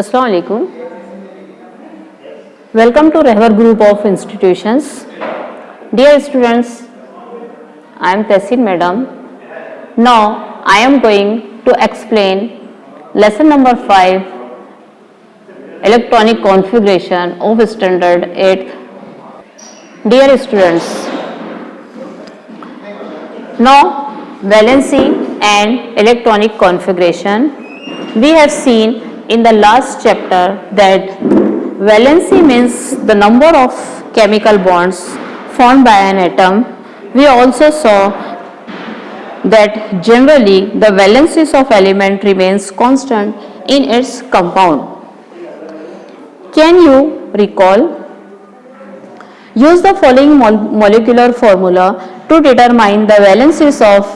Assalamu alaikum. Welcome to Rehbar Group of Institutions. Dear students, I am Tehseen Madam. Now I am going to explain lesson number 5, electronic configuration of standard 8. Dear students, now valency and electronic configuration. We have seen in the last chapter that valency means the number of chemical bonds formed by an atom. We also saw that generally the valencies of element remains constant in its compound. Can you recall? Use the following molecular formula to determine the valencies of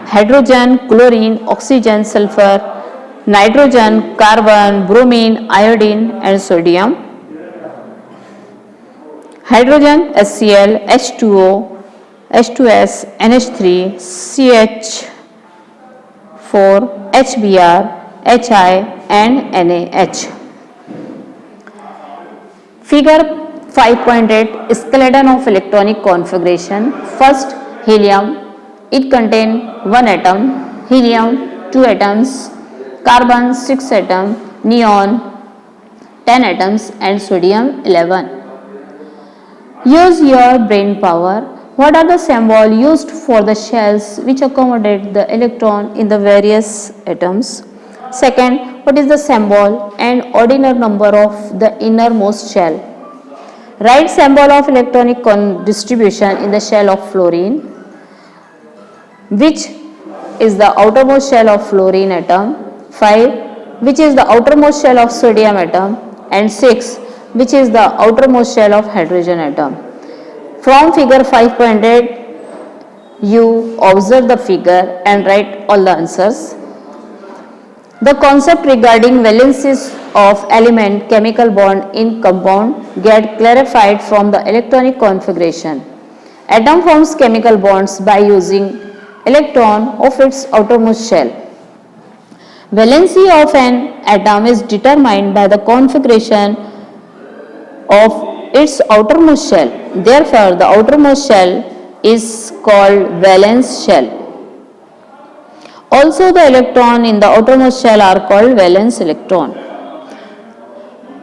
hydrogen, chlorine, oxygen, sulfur, nitrogen, carbon, bromine, iodine and sodium. Hydrogen HCl, H2O, H2S, NH3, CH4, HBr, HI and NaH. Figure 5.8 skeleton of electronic configuration. First, helium. It contains 1 atom, helium 2 atoms, carbon 6 atoms, neon 10 atoms and sodium 11. Use your brain power. What are the symbols used for the shells which accommodate the electron in the various atoms? Second, what is the symbol and ordinal number of the innermost shell? Write symbol of electronic distribution in the shell of fluorine, which is the outermost shell of fluorine atom, 5, which is the outermost shell of sodium atom, and 6, which is the outermost shell of hydrogen atom. From figure 5.8, you observe the figure and write all the answers. The concept regarding valencies of element chemical bond in compound get clarified from the electronic configuration. Atom forms chemical bonds by using electron of its outermost shell. Valency of an atom is determined by the configuration of its outermost shell. Therefore, the outermost shell is called valence shell. Also, the electron in the outermost shell are called valence electron.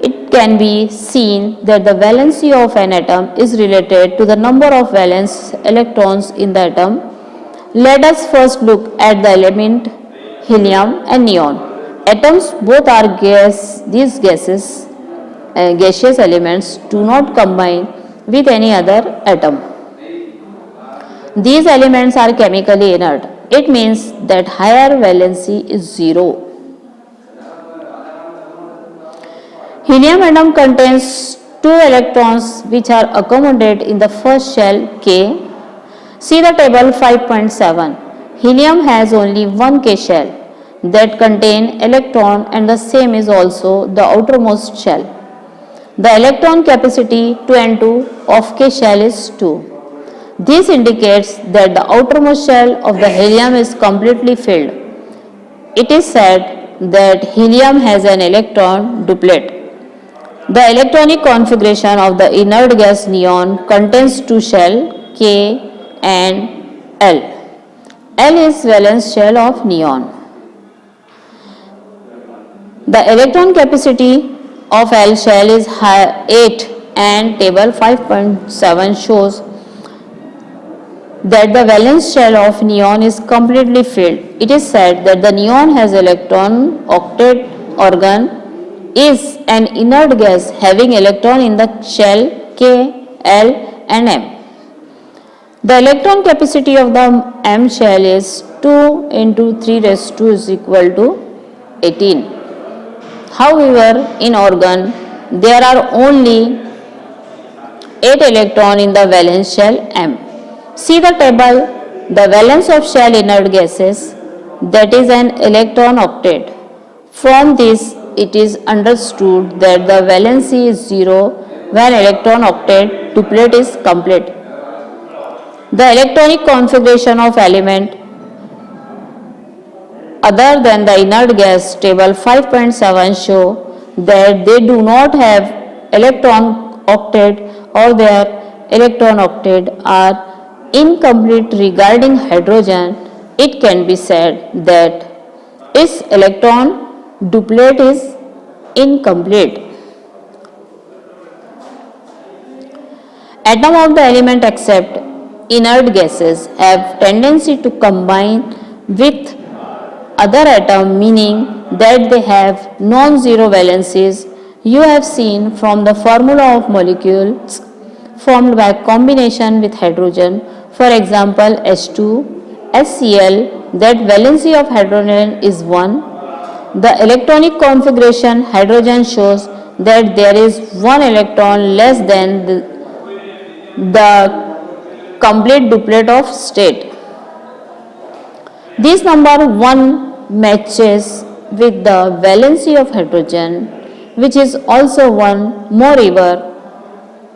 It can be seen that the valency of an atom is related to the number of valence electrons in the atom. Let us first look at the element helium and neon. Atoms both are gas. These gaseous elements do not combine with any other atom. These elements are chemically inert. It means that higher valency is 0. Helium atom contains 2 electrons which are accommodated in the first shell K. See the table 5.7. Helium has only 1 K shell that contain electron and the same is also the outermost shell. The electron capacity 2 n2 of K shell is 2. This indicates that the outermost shell of the helium is completely filled. It is said that helium has an electron duplet. The electronic configuration of the inert gas neon contains 2 shells K and L. L is valence shell of neon. The electron capacity of L shell is 8 and table 5.7 shows that the valence shell of neon is completely filled. It is said that the neon has electron octet organ is an inert gas having electron in the shell K, L and M. The electron capacity of the M shell is 2 into 3 raised to 2 is equal to 18. However, in organ, there are only 8 electrons in the valence shell M. See the table, the valence of shell inert gases, that is an electron octet. From this, it is understood that the valency is 0 when electron octet duplet is complete. The electronic configuration of element other than the inert gas table 5.7 show that they do not have electron octet or their electron octet are incomplete regarding hydrogen, it can be said that its electron duplet is incomplete. Atom of the element except inert gases have tendency to combine with other atom, meaning that they have non-zero valencies. You have seen from the formula of molecules formed by combination with hydrogen, for example H2, HCl, that valency of hydrogen is 1. The electronic configuration hydrogen shows that there is one electron less than the complete duplet of state. This number 1 matches with the valency of hydrogen, which is also 1. Moreover,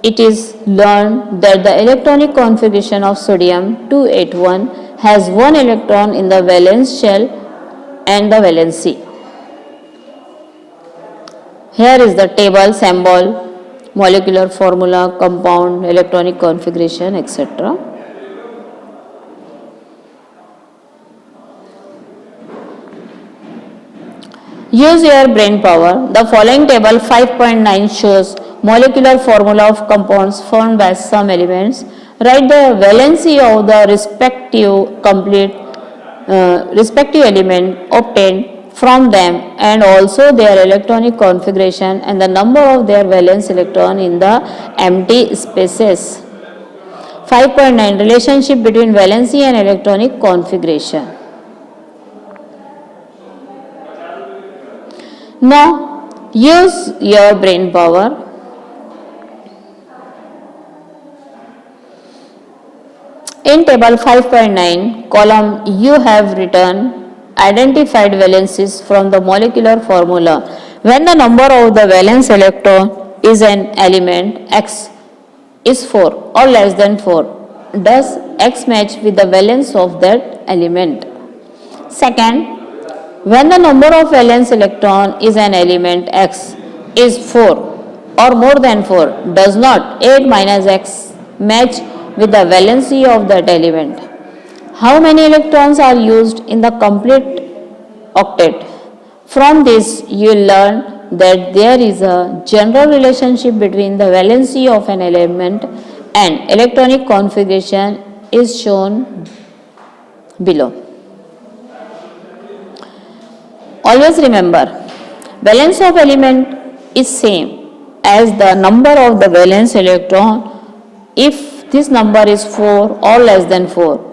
it is learned that the electronic configuration of sodium 281 has 1 electron in the valence shell and the valency. Here is the table, symbol, molecular formula, compound, electronic configuration, etc. Use your brain power. The following table 5.9 shows molecular formula of compounds formed by some elements. Write the valency of the respective element obtained from them and also their electronic configuration and the number of their valence electron in the empty spaces. 5.9 Relationship between valency and electronic configuration. Now use your brain power. In table 5.9 column you have written identified valencies from the molecular formula. When the number of the valence electron is an element X is 4 or less than 4, does X match with the valence of that element? Second, when the number of valence electron is an element X is 4 or more than 4, does not 8 minus X match with the valency of that element? How many electrons are used in the complete octet? From this you learn that there is a general relationship between the valency of an element and electronic configuration is shown below. Always remember, valence of element is same as the number of the valence electron if this number is 4 or less than 4.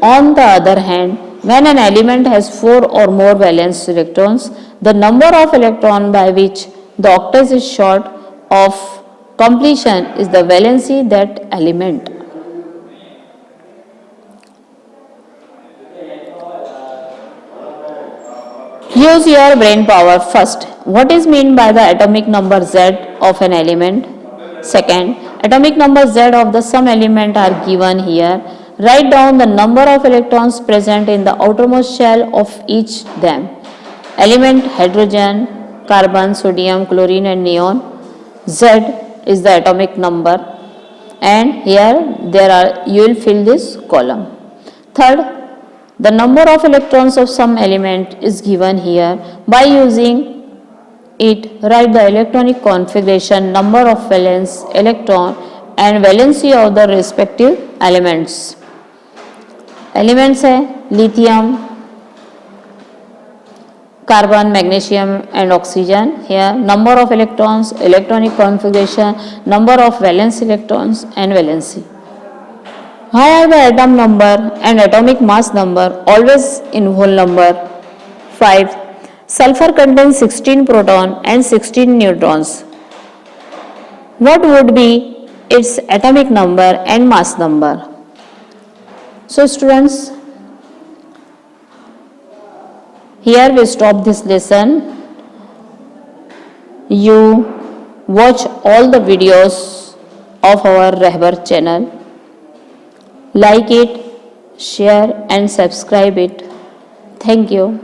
On the other hand, when an element has 4 or more valence electrons, the number of electrons by which the octet is short of completion is the valency that element. Use your brain power. First, what is meant by the atomic number Z of an element? Second, atomic number Z of the some element are given here. Write down the number of electrons present in the outermost shell of each them. Element hydrogen, carbon, sodium, chlorine and neon. Z is the atomic number and here you will fill this column. Third, the number of electrons of some element is given here. By using it, write the electronic configuration, number of valence electron and valency of the respective elements. Elements है lithium, carbon, magnesium and oxygen. Here number of electrons, electronic configuration, number of valence electrons and valency. Why are the atom number and atomic mass number always in whole number? 5. Sulfur contains 16 proton and 16 neutrons. What would be its atomic number and mass number? So students, here we stop this lesson. You watch all the videos of our Rehbar channel. Like it, share and subscribe it. Thank you.